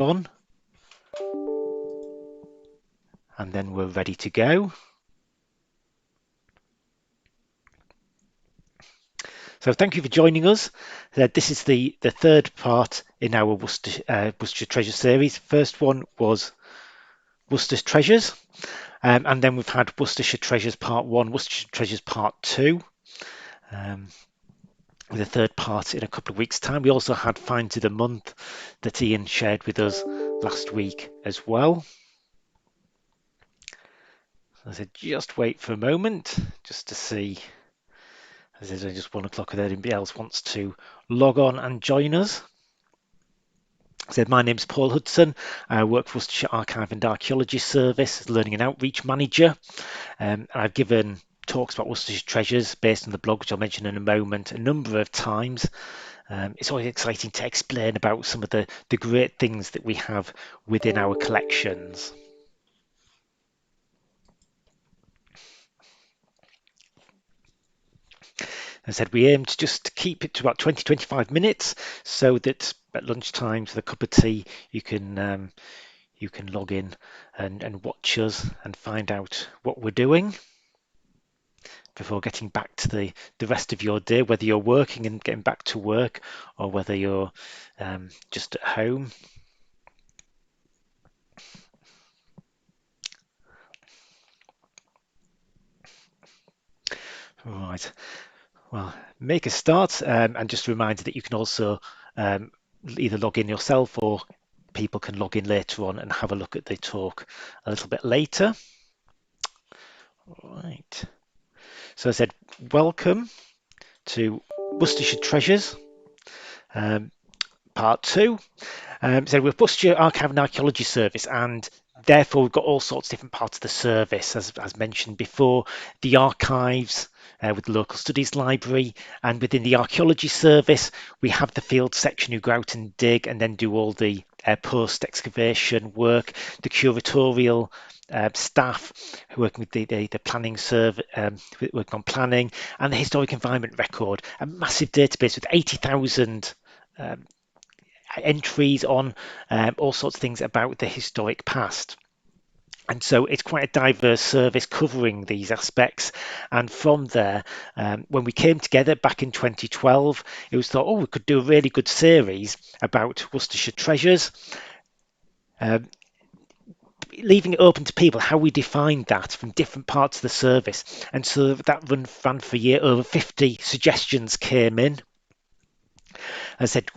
on, and then we're ready to go. So thank you for joining us. This is the third part in our Worcestershire Treasures series. First one was Worcestershire Treasures, and then we've had Worcestershire Treasures Part 1, Worcestershire Treasures Part 2, with a third part in a couple of weeks' time. We also had Finds of the Month that Ian shared with us last week as well. I said just wait for a moment just to see, as it's just 1 o'clock, if anybody else wants to log on and join us. I said my name's Paul Hudson. I work for Worcestershire Archive and Archaeology Service as Learning and Outreach Manager. And I've given talks about Worcestershire treasures based on the blog, which I'll mention in a moment, a number of times. It's always exciting to explain about some of the great things that we have within our collections. I said we aim to just keep it to about 20-25 minutes so that at lunchtime with a cup of tea you can log in and watch us and find out what we're doing before getting back to the rest of your day, whether you're working and getting back to work or whether you're just at home. Right, well, make a start, and just a reminder that you can also either log in yourself or people can log in later on and have a look at the talk a little bit later. Right, so I said welcome to Worcestershire Treasures, Part 2. So we're Worcestershire Archive and Archaeology Service, and therefore we've got all sorts of different parts of the service, as mentioned before. The archives with the local studies library, and within the archaeology service we have the field section who go out and dig and then do all the post-excavation work, the curatorial staff who are working with the planning service, working on planning, and the historic environment record, a massive database with 80,000 entries on all sorts of things about the historic past. And so it's quite a diverse service covering these aspects. And from there, when we came together back in 2012, it was thought, oh, we could do a really good series about Worcestershire treasures, leaving it open to people how we defined that from different parts of the service. And so that ran for a year. Over 50 suggestions came in. I said,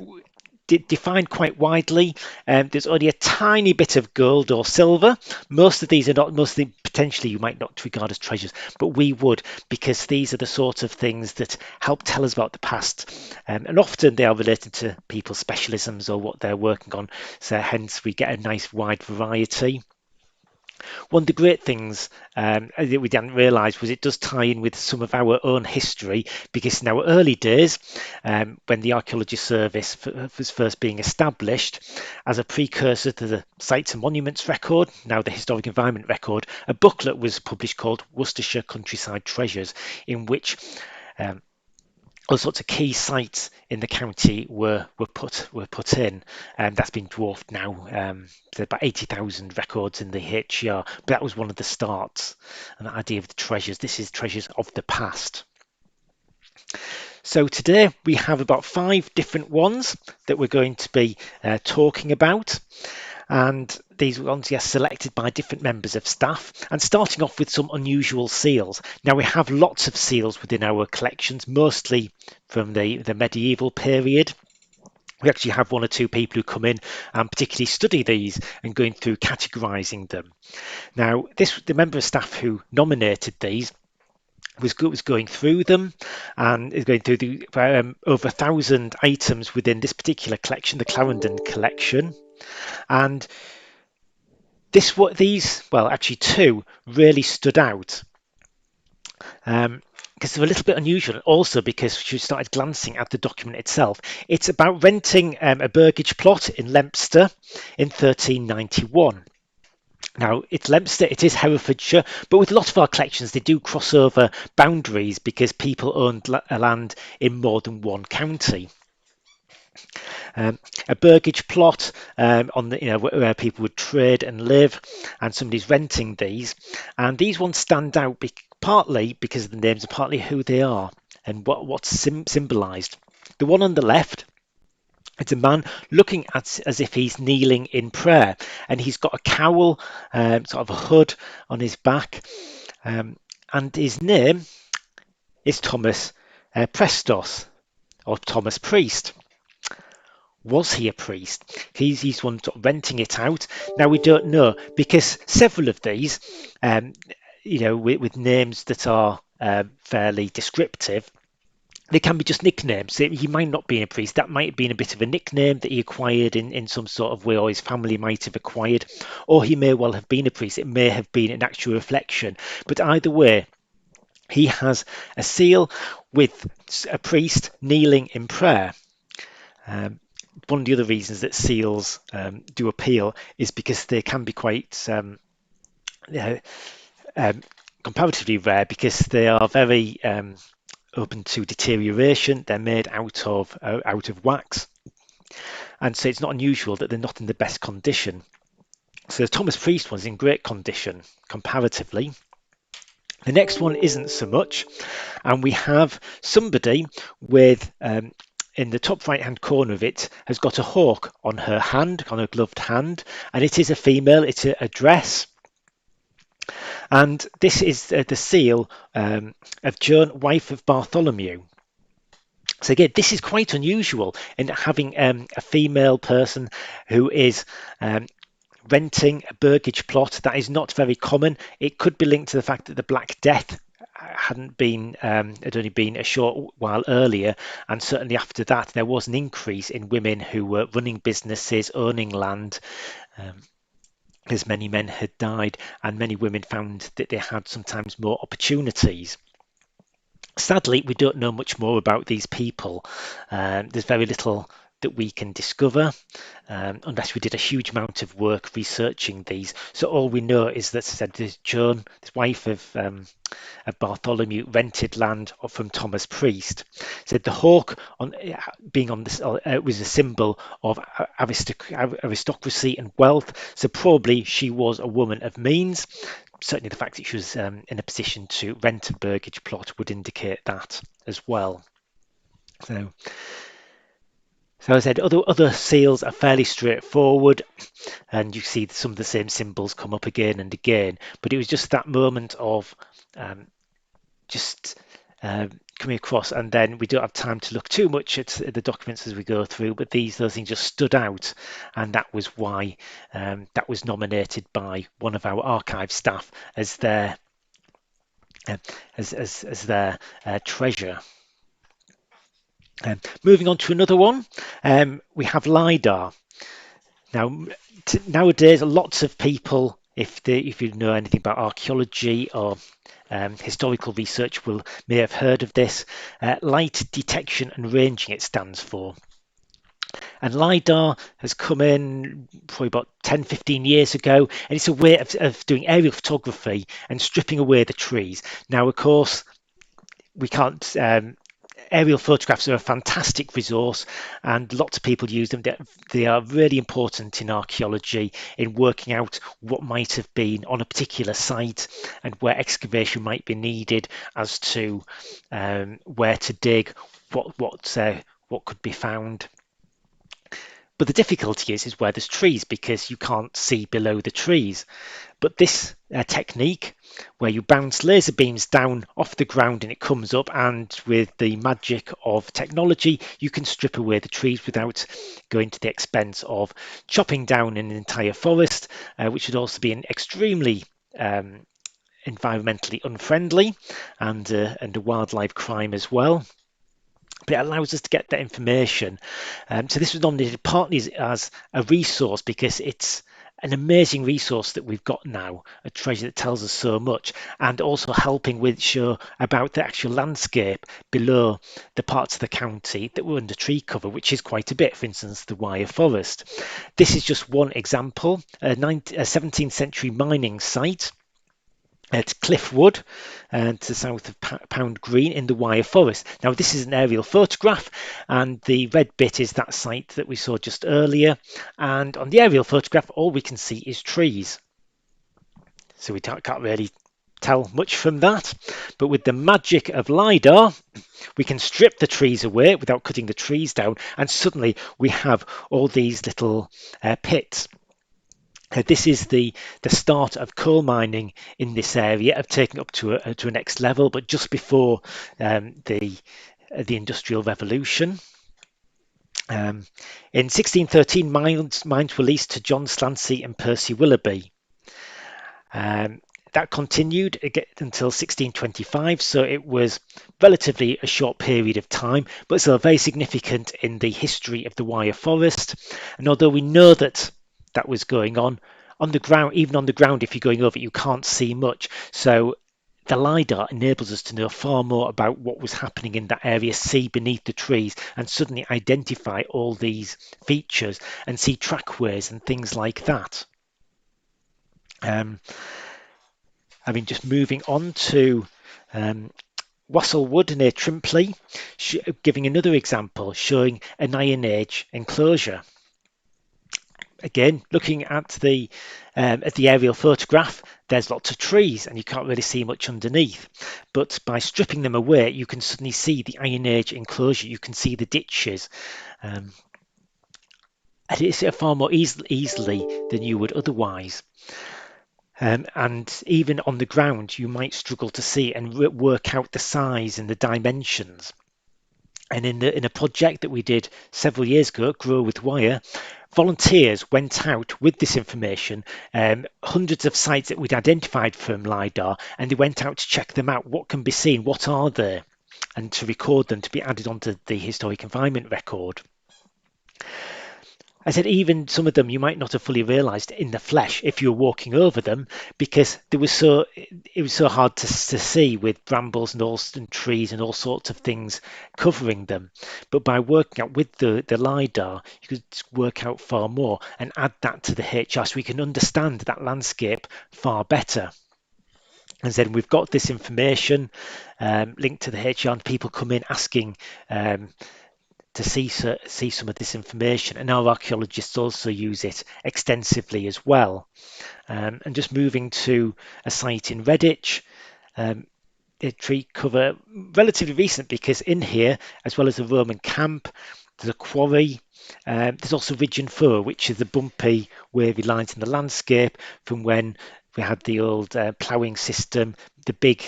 defined quite widely. There's only a tiny bit of gold or silver. Most of these are not, most of them potentially you might not regard as treasures, but we would, because these are the sort of things that help tell us about the past. And often they are related to people's specialisms or what they're working on. So hence we get a nice wide variety. One of the great things that we didn't realise was it does tie in with some of our own history, because in our early days, when the Archaeology Service was first being established, as a precursor to the Sites and Monuments Record, now the Historic Environment Record, a booklet was published called Worcestershire Countryside Treasures, in which all sorts of key sites in the county were put in, and that's been dwarfed now. There's about 80,000 records in the HER, but that was one of the starts. And that idea of the treasures, this is treasures of the past. So today we have about 5 different ones that we're going to be talking about. And these ones, yes, selected by different members of staff, and starting off with some unusual seals. Now we have lots of seals within our collections, mostly from the medieval period. We actually have 1 or 2 people who come in and particularly study these and going through categorizing them. Now the member of staff who nominated these was going through them and is going through the over 1,000 items within this particular collection, the Clarendon collection. And actually 2 really stood out because they're a little bit unusual, also because she started glancing at the document itself. It's about renting a burgage plot in Leinster in 1391. Now, it's Leinster, it is Herefordshire, but with a lot of our collections, they do cross over boundaries because people owned land in more than one county. A burgage plot on the where people would trade and live, and somebody's renting these, and these ones stand out partly because of the names and partly who they are and what's symbolized. The one on the left, it's a man looking at as if he's kneeling in prayer, and he's got a cowl, sort of a hood on his back, and his name is Thomas Prestos, or Thomas Priest. Was he a priest? He's one sort of renting it out. Now we don't know, because several of these, with names that are fairly descriptive, they can be just nicknames. So he might not be a priest. That might have been a bit of a nickname that he acquired in some sort of way, or his family might have acquired, or he may well have been a priest. It may have been an actual reflection. But either way, he has a seal with a priest kneeling in prayer. One of the other reasons that seals do appeal is because they can be quite comparatively rare, because they are very open to deterioration. They're made out of wax, and so it's not unusual that they're not in the best condition. So the Thomas Priest one's in great condition comparatively. The next one isn't so much, and we have somebody with in the top right hand corner of it has got a hawk on her hand, on her gloved hand, and it is a female. It's a dress. And this is the seal of Joan, wife of Bartholomew. So again, this is quite unusual in having a female person who is renting a burgage plot. That is not very common. It could be linked to the fact that the Black Death had only been a short while earlier, and certainly after that there was an increase in women who were running businesses, owning land, as many men had died, and many women found that they had sometimes more opportunities. Sadly, we don't know much more about these people. There's very little that we can discover unless we did a huge amount of work researching these. So all we know is that this Joan, this wife of Bartholomew, rented land from Thomas Priest. Said the hawk being on this was a symbol of aristocracy and wealth. So probably she was a woman of means. Certainly the fact that she was in a position to rent a burgage plot would indicate that as well. So I said other seals are fairly straightforward, and you see some of the same symbols come up again and again. But it was just that moment of coming across, and then we don't have time to look too much at the documents as we go through, but those things just stood out, and that was why that was nominated by one of our archive staff as their treasure. Moving on to another one, we have LiDAR. Now, nowadays, lots of people, if you know anything about archaeology or historical research, may have heard of this. Light detection and ranging, it stands for. And LiDAR has come in probably about 10-15 years ago, and it's a way of doing aerial photography and stripping away the trees. Now, of course, we can't aerial photographs are a fantastic resource, and lots of people use them. They are really important in archaeology in working out what might have been on a particular site and where excavation might be needed, as to where to dig, what could be found. But the difficulty is where there's trees, because you can't see below the trees. But this technique, where you bounce laser beams down off the ground and it comes up, and with the magic of technology, you can strip away the trees without going to the expense of chopping down an entire forest, which would also be an extremely environmentally unfriendly and a wildlife crime as well. But it allows us to get that information. So this was nominated partly as a resource, because it's an amazing resource that we've got now, a treasure that tells us so much, and also helping show about the actual landscape below the parts of the county that were under tree cover, which is quite a bit. For instance, the Wyre Forest. This is just one example, a 17th century mining site. at Cliffwood and to the south of Pound Green in the Wyre Forest. Now this is an aerial photograph, and the red bit is that site that we saw just earlier, and on the aerial photograph all we can see is trees, so we can't really tell much from that. But with the magic of LiDAR, we can strip the trees away without cutting the trees down, and suddenly we have all these little pits. This is the start of coal mining in this area, of taking up to a next level, but just before the Industrial Revolution. In 1613, mines were leased to John Slancy and Percy Willoughby. That continued until 1625, so it was relatively a short period of time, but still very significant in the history of the Wyre Forest. And although we know that that was going on the ground, even on the ground, if you're going over it, you can't see much. So the LiDAR enables us to know far more about what was happening in that area, see beneath the trees, and suddenly identify all these features and see trackways and things like that. Just moving on to Wassellwood near Trimpley, giving another example showing an Iron Age enclosure. Again, looking at the aerial photograph, there's lots of trees and you can't really see much underneath. But by stripping them away, you can suddenly see the Iron Age enclosure. You can see the ditches. And it's far more easily than you would otherwise. And even on the ground, you might struggle to see and work out the size and the dimensions. And in a project that we did several years ago, Grow with Wire, volunteers went out with this information, hundreds of sites that we'd identified from LiDAR, and they went out to check them out. What can be seen? What are there? And to record them to be added onto the historic confinement record. I said even some of them you might not have fully realised in the flesh if you were walking over them, because it was so hard to see with brambles and trees and all sorts of things covering them. But by working out with the LiDAR, you could work out far more and add that to the HR so we can understand that landscape far better. And then we've got this information linked to the HR, and people come in asking to see some of this information, and our archaeologists also use it extensively as well. And just moving to a site in Redditch, a tree cover relatively recent, because in here, as well as a Roman camp, there's a quarry. There's also ridge and furrow, which is the bumpy, wavy lines in the landscape from when we had the old ploughing system, the big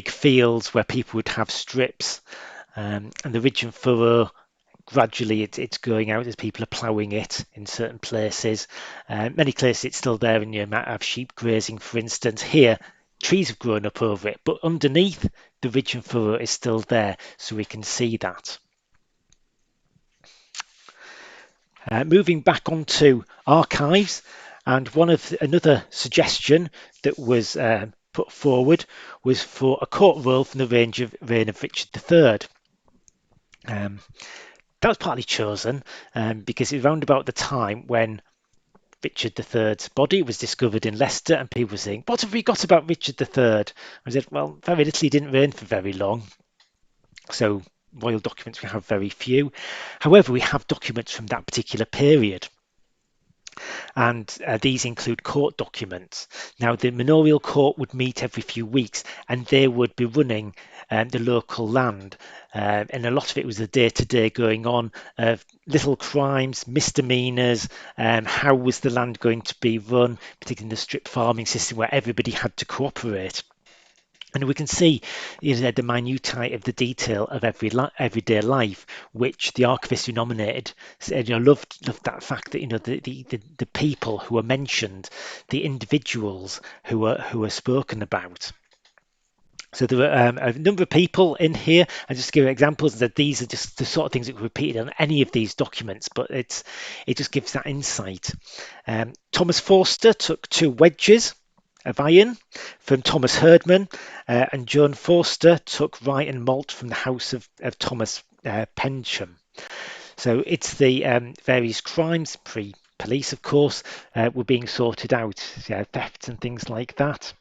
fields where people would have strips, and the ridge and furrow, gradually it's going out as people are ploughing it in certain places. Many places it's still there, and you might have sheep grazing, for instance. Here, trees have grown up over it, but underneath, the ridge and furrow is still there, so we can see that. Moving back onto archives, and another suggestion that was put forward was for a court roll from the reign of Richard III. That was partly chosen because it was around about the time when Richard III's body was discovered in Leicester, and people were saying, what have we got about Richard III? I said, well, very little. He didn't reign for very long, so royal documents we have very few. However, we have documents from that particular period, and these include court documents. Now, the manorial court would meet every few weeks, and they would be running the local land, and a lot of it was the day-to-day going on of little crimes, misdemeanors, how was the land going to be run, particularly in the strip farming system where everybody had to cooperate. And we can see the minutiae of the detail of everyday life, which the archivist who nominated said, loved that fact that the people who are mentioned, the individuals who are spoken about. So there were a number of people in here, and just to give examples that these are just the sort of things that were repeated on any of these documents, but it just gives that insight. Thomas Forster took 2 wedges of iron from Thomas Herdman, and Joan Forster took rye and malt from the house of Thomas Pensham. So it's the various crimes, police, of course, were being sorted out, thefts and things like that.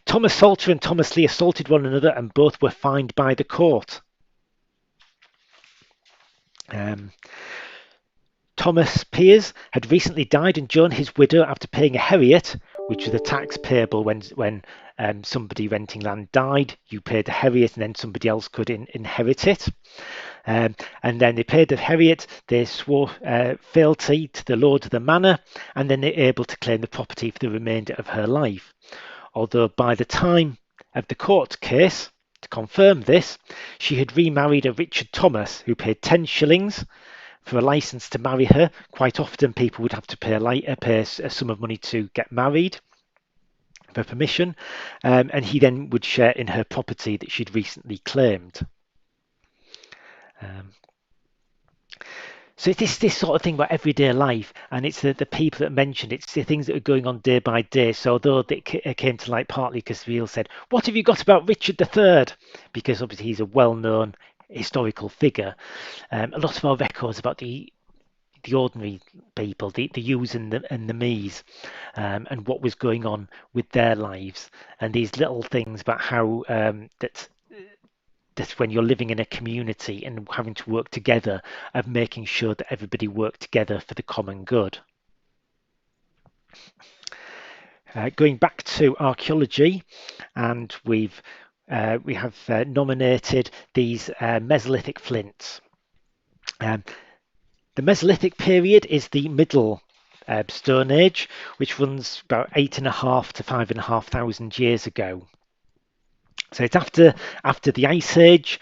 Thomas Salter and Thomas Lee assaulted one another and both were fined by the court. Thomas Pears had recently died, and Joan, his widow, after paying a heriot, which was a tax payable when somebody renting land died, you paid the heriot and then somebody else could inherit it. And then they paid the heriot, they swore fealty to the lord of the manor, and then they're able to claim the property for the remainder of her life. Although by the time of the court case, to confirm this, she had remarried a Richard Thomas who paid 10 shillings for a license to marry her. Quite often people would have to pay a sum of money to get married for permission, and he then would share in her property that she'd recently claimed. So it's this sort of thing about everyday life, and it's the people that mentioned it's the things that are going on day by day. So although it came to light partly because Veal said, "What have you got about Richard III?" Because obviously he's a well-known historical figure. A lot of our records about the ordinary people, the yous and the me's, and what was going on with their lives, and these little things about how that when you're living in a community and having to work together, of making sure that everybody worked together for the common good. Going back to archaeology, and we have nominated these Mesolithic flints. The Mesolithic period is the middle Stone Age, which runs about 8.5 to 5,500 years ago. So it's after the Ice Age.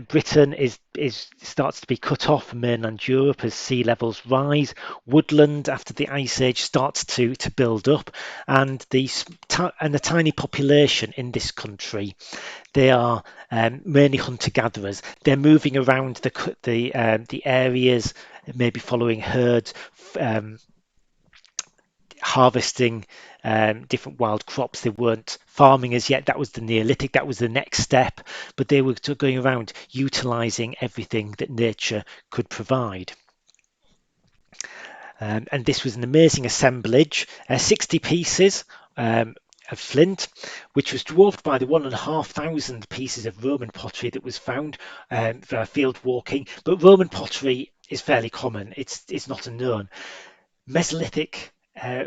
Britain starts to be cut off from mainland Europe as sea levels rise. Woodland after the Ice Age starts to build up, and the tiny population in this country, they are mainly hunter-gatherers. They're moving around the areas, maybe following herds, harvesting different wild crops. They weren't farming as yet. That was the Neolithic. That was the next step. But they were going around utilizing everything that nature could provide. And this was an amazing assemblage, 60 pieces of flint, which was dwarfed by the 1,500 pieces of Roman pottery that was found for field walking. But Roman pottery is fairly common. It's not unknown. Mesolithic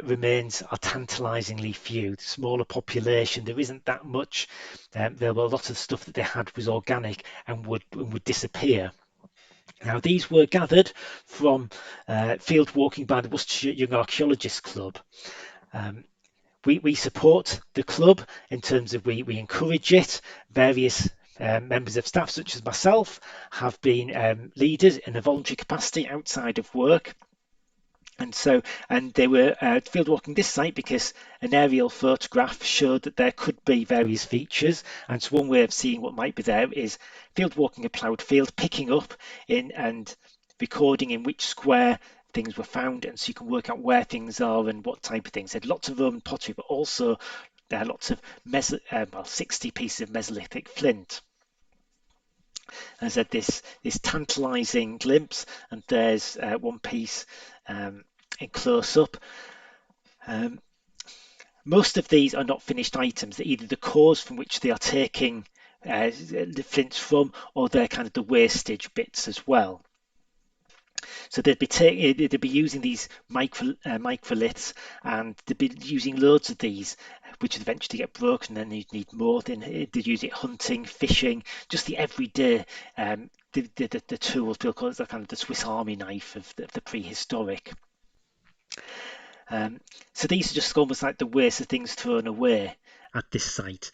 remains are tantalizingly few. The smaller population, there isn't that much. There were a lot of stuff that they had was organic and would disappear. Now, these were gathered from field walking by the Worcestershire Young Archaeologists Club. We support the club in terms of we encourage it. Various members of staff, such as myself, have been leaders in a voluntary capacity outside of work. And they were field walking this site because an aerial photograph showed that there could be various features. And so one way of seeing what might be there is field walking a ploughed field, picking up in and recording in which square things were found, and so you can work out where things are and what type of things. They had lots of Roman pottery, but also there are lots of 60 pieces of Mesolithic flint. And I said this tantalizing glimpse, and there's one piece in close up. Most of these are not finished items. They're either the cores from which they are taking the flints from, or they're kind of the wastage bits as well. So they'd be using these microliths, and they'd be using loads of these, which would eventually get broken, and you'd need more. They'd use it hunting, fishing, just the everyday. The tools, people call it the kind of the Swiss Army knife of the prehistoric. So these are just almost like the waste of things thrown away at this site.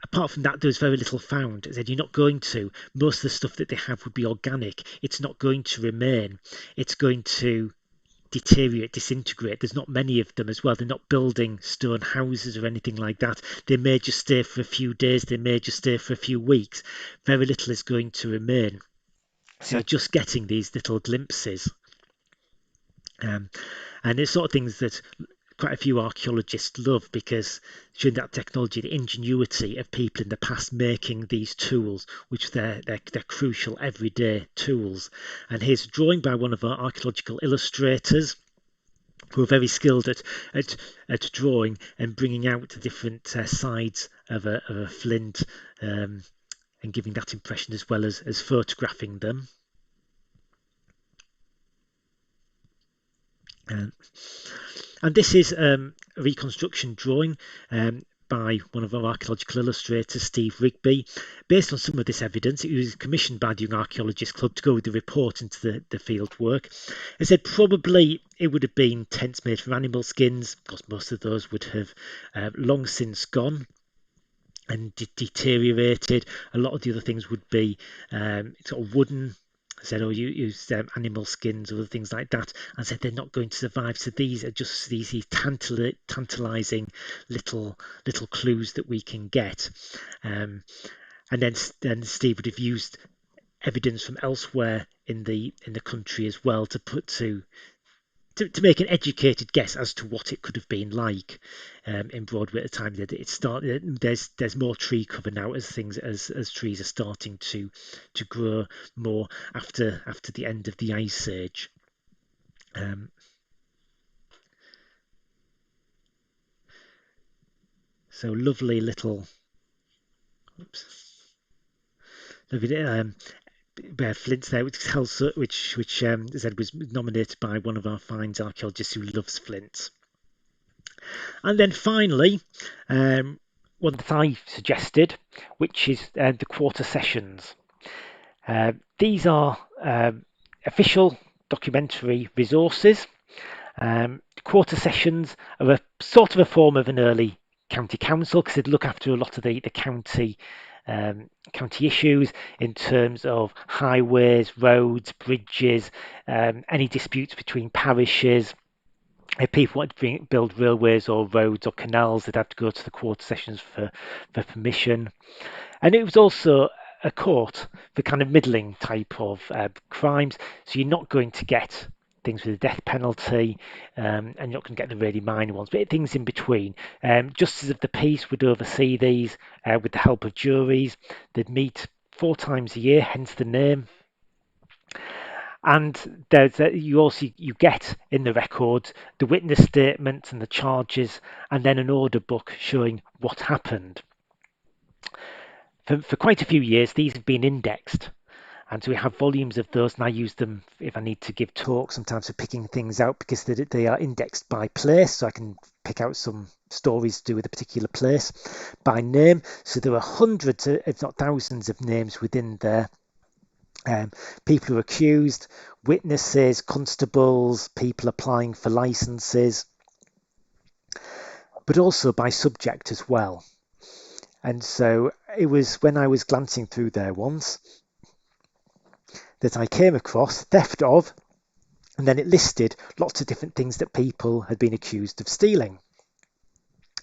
Apart from that, there's very little found. As I said, you're not going to. Most of the stuff that they have would be organic. It's not going to remain. It's going to deteriorate, disintegrate. There's not many of them as well. They're not building stone houses or anything like that. They may just stay for a few days. They may just stay for a few weeks. Very little is going to remain. So you're just getting these little glimpses. And it's sort of things that quite a few archaeologists love, because showing that technology, the ingenuity of people in the past making these tools, which they're crucial everyday tools. And here's a drawing by one of our archaeological illustrators who are very skilled at drawing and bringing out the different sides of a flint, and giving that impression as well as photographing them. And this is a reconstruction drawing by one of our archaeological illustrators, Steve Rigby. Based on some of this evidence, it was commissioned by the Young Archaeologists Club to go with the report into the field work. It said probably it would have been tents made from animal skins, because most of those would have long since gone and deteriorated. A lot of the other things would be sort of wooden. I said, oh, you use animal skins or other things like that. And said they're not going to survive. So these are just these tantalizing little clues that we can get. And then Steve would have used evidence from elsewhere in the country as well to make an educated guess as to what it could have been like in Broadway at the time that it started. There's more tree cover now as trees are starting to grow more after the end of the Ice Age. So lovely little, flints there, which Zed was nominated by one of our finds archaeologists who loves flints. And then finally, one that I suggested, which is the quarter sessions. These are official documentary resources. Quarter sessions are a sort of a form of an early county council, because they'd look after a lot of the county issues in terms of highways, roads, bridges, any disputes between parishes. If people want to build railways or roads or canals, they'd have to go to the quarter sessions for permission. And it was also a court for kind of middling type of crimes. So you're not going to get things with a death penalty, and you're not going to get the really minor ones, but things in between. Justices of the peace would oversee these with the help of juries. They'd meet 4 times a year, hence the name. And you get in the records the witness statements and the charges, and then an order book showing what happened. For quite a few years, these have been indexed, and so we have volumes of those, and I use them if I need to give talks, sometimes for picking things out, because they are indexed by place, so I can pick out some stories to do with a particular place by name. So there are hundreds, if not thousands, of names within there. People who are accused, witnesses, constables, people applying for licenses, but also by subject as well. And so it was when I was glancing through there once that I came across theft of, and then it listed lots of different things that people had been accused of stealing,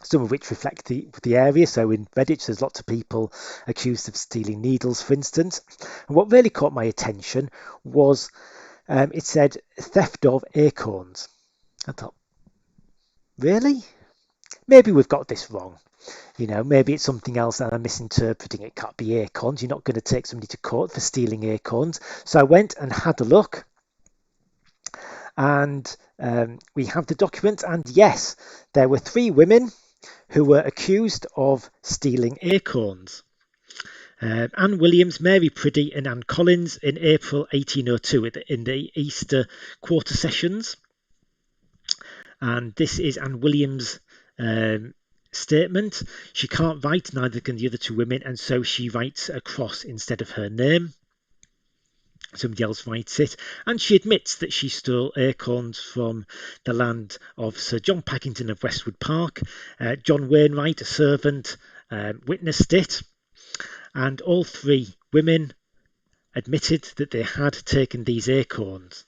some of which reflect the area. So in Redditch, there's lots of people accused of stealing needles, for instance. And what really caught my attention was it said theft of acorns. I thought, really? Maybe we've got this wrong. Maybe it's something else and I'm misinterpreting it. It can't be acorns. You're not going to take somebody to court for stealing acorns. So I went and had a look. And we have the document. And yes, there were 3 women who were accused of stealing acorns. Anne Williams, Mary Priddy and Anne Collins in April 1802 in the Easter quarter sessions. And this is Anne Williams' statement. She can't write, neither can the other 2 women, and so she writes a cross instead of her name. Somebody else writes it, and she admits that she stole acorns from the land of Sir John Packington of Westwood Park. John Wainwright, a servant, witnessed it, and all 3 women admitted that they had taken these acorns,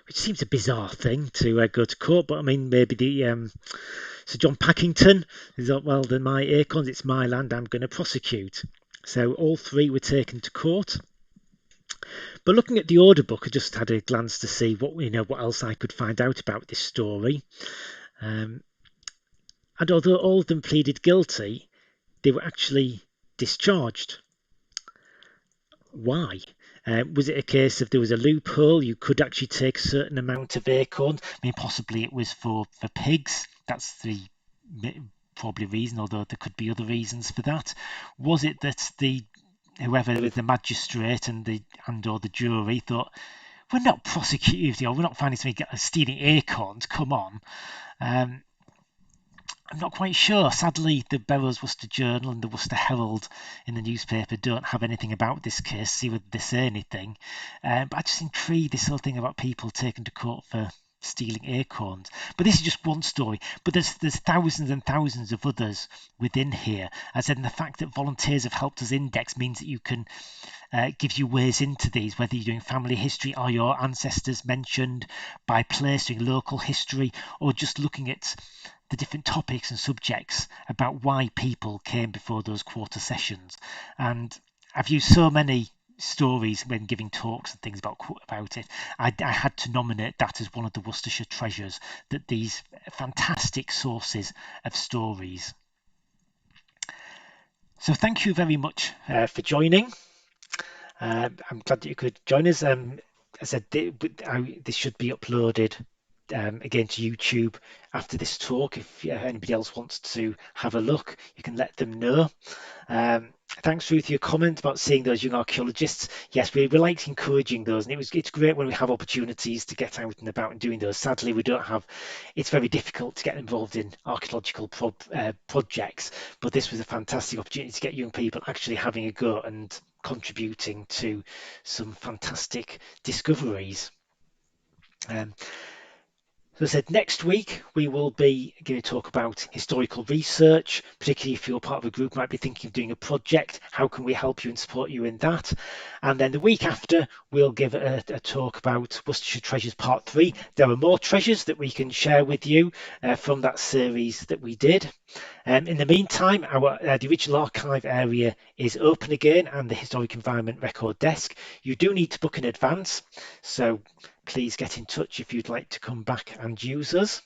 which seems a bizarre thing to go to court. But I mean, maybe the Sir John Packington is like, well, they're my acorns, it's my land, I'm going to prosecute. So all 3 were taken to court. But looking at the order book, I just had a glance to see what else I could find out about this story. And although all of them pleaded guilty, they were actually discharged. Why? Was it a case of there was a loophole? You could actually take a certain amount of acorns. I mean, possibly it was for pigs. That's the probably reason, although there could be other reasons for that. Was it that whoever was the magistrate and or the jury thought, we're not prosecuting, or we're not finding somebody stealing acorns, come on. I'm not quite sure. Sadly, the Bellows Worcester Journal and the Worcester Herald in the newspaper don't have anything about this case, see whether they say anything. But I'm just intrigued, this whole thing about people taken to court for stealing acorns. But this is just one story. But there's thousands and thousands of others within here. As I said, and the fact that volunteers have helped us index means that you can gives you ways into these, whether you're doing family history or your ancestors mentioned, by place, doing local history, or just looking at the different topics and subjects about why people came before those quarter sessions. And I've used so many stories when giving talks and things about it. I had to nominate that as one of the Worcestershire treasures, that these fantastic sources of stories. So thank you very much for joining. I'm glad that you could join us. I said this should be uploaded again to YouTube after this talk. If anybody else wants to have a look, you can let them know. Thanks, Ruth, for your comment about seeing those young archaeologists. Yes, we like encouraging those, and it's great when we have opportunities to get out and about and doing those. Sadly, we don't have. It's very difficult to get involved in archaeological projects, but this was a fantastic opportunity to get young people actually having a go and contributing to some fantastic discoveries. As I said, next week we will be going to talk about historical research, particularly if you're part of a group, might be thinking of doing a project. How can we help you and support you in that? And then the week after, we'll give a talk about Worcestershire Treasures Part 3. There are more treasures that we can share with you from that series that we did. In the meantime, the original archive area is open again, and the Historic Environment Record Desk. You do need to book in advance, so please get in touch if you'd like to come back and use us.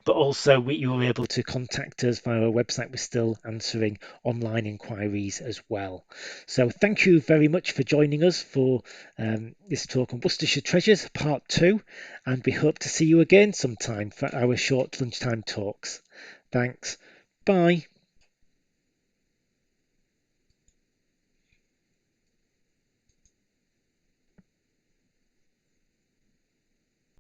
But also you were able to contact us via our website. We're still answering online inquiries as well. So thank you very much for joining us for this talk on Worcestershire Treasures Part 2, and we hope to see you again sometime for our short lunchtime talks. Thanks. Bye.